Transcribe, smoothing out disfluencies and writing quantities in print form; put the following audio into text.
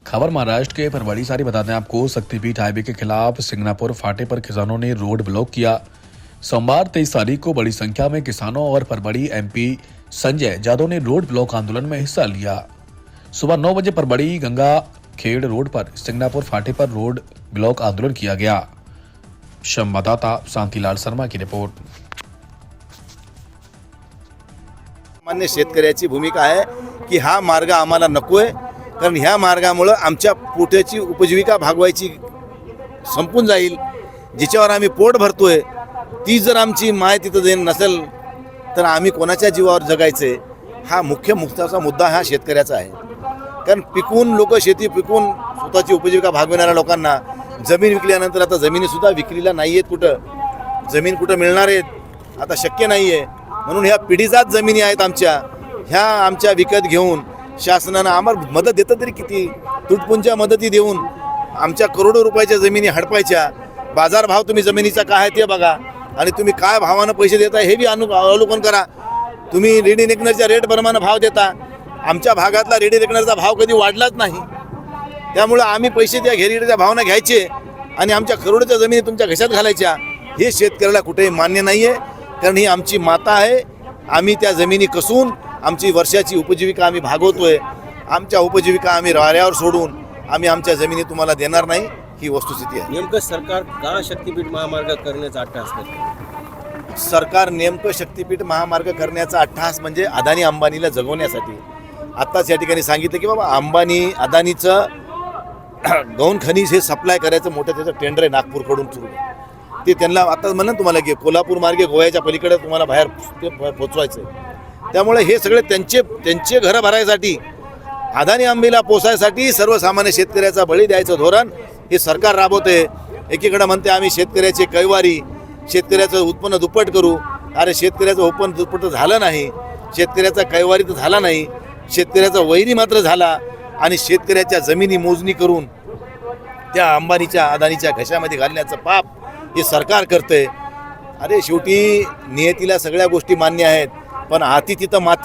खबर महाराष्ट्र के परवड़ी सारी बताते हैं आपको। शक्तिपीठ हाईवे के खिलाफ सिंगनापुर फाटे पर किसानों ने रोड ब्लॉक किया। सोमवार 23 तारीख को बड़ी संख्या में किसानों और परवड़ी एमपी संजय जादव ने रोड ब्लॉक आंदोलन में हिस्सा लिया। सुबह 9 बजे परवड़ी गंगा खेड़ रोड पर सिंगनापुर फाटे पर रोड ब्लॉक आंदोलन किया गया। संवाददाता शांतिलाल शर्मा की रिपोर्ट। सामान्य शेतकऱ्याची भूमिका आहे की हा मार्ग आम्हाला नकोय, कारण ह्या मार्गामुळे आमच्या पोटाची उपजीविका भागवायची संपून जाईल। जिच्यावर आम्ही पोट भरतोय ती जर आमची माय तिथं देण नसेल तर आम्ही कोणाच्या जीवावर जगायचे। हा मुख्याचा मुद्दा हा शेतकऱ्याचा आहे। कारण पिकून लोक शेती पिकून स्वतःची उपजीविका भागविणाऱ्या लोकांना जमीन विकल्यानंतर आता जमिनीसुद्धा विक्रीला नाही आहेत। कुठं जमीन कुठं मिळणार आहेत आता शक्य नाही आहे। म्हणून ह्या पिढीजात जमिनी आहेत ह्या आमच्या विकत घेऊन शासनानं आम्हाला मदत देतं तरी किती तुटपुंच्या मदती देऊन आमच्या करोडो रुपयाच्या जमिनी हडपायच्या। बाजारभाव तुम्ही जमिनीचा काय आहे ते बघा आणि तुम्ही काय भावानं पैसे देताय हे बी अवलोकन करा। तुम्ही रेडी रेकनरच्या रेट प्रमाणे भाव देता, आमच्या भागातला रेडी रेकनरचा भाव कधी वाढलाच नाही। त्यामुळे आम्ही पैसे त्या घेरीच्या भावानं घ्यायचे आणि आमच्या करोडोच्या जमिनी तुमच्या घशात घालायच्या, हे शेतकऱ्याला कुठेही मान्य नाही आहे। कारण ही आमची माता आहे, आम्ही त्या जमिनी कसून आमची वर्षाची उपजीविका आम्ही भागवतोय। आमच्या उपजीविका आम्ही राऱ्यावर सोडून आम्ही आमच्या जमिनी तुम्हाला देणार नाही, ही वस्तुस्थिती आहे। नेमकं सरकार का शक्तिपीठ महामार्ग करण्याचा अट्टहास करते? सरकार नेमकं शक्तिपीठ महामार्ग करण्याचा अट्टहास म्हणजे अदानी अंबानीला जगवण्यासाठी। आत्ताच या ठिकाणी सांगितलं की बाबा अंबानी अदानीचं गौण खनिज हे सप्लाय करायचं मोठं त्याचं टेंडर आहे नागपूरकडून सुरू। ते त्यांना आता म्हणलं तुम्हाला की कोल्हापूर मार्गे गोव्याच्या पलीकडे तुम्हाला बाहेर पोचवायचं आहे। त्यामुळे हे सगळे त्यांचे घरं भरायसाठी अदानी अंबानीला पोसायसाठी सर्वसामान्य शेतकऱ्याचा बळी द्यायचं धोरण हे सरकार राबवते। एकीकडे म्हणते आम्ही शेतकऱ्याचे कैवारी, शेतकऱ्याचं उत्पन्न दुप्पट करू। अरे शेतकऱ्याचं उत्पन्न दुप्पट झालं नाही, शेतकऱ्याचा कैवारी तर झाला नाही, शेतकऱ्याचा वैरी मात्र झाला आणि शेतकऱ्याच्या जमिनी मोजणी करून त्या अंबानीच्या अदानीच्या घशामध्ये घालण्याचं पाप हे सरकार करते। अरे शेवटी नियतीला सगळ्या गोष्टी मान्य आहेत, पण हाती तिथं माती।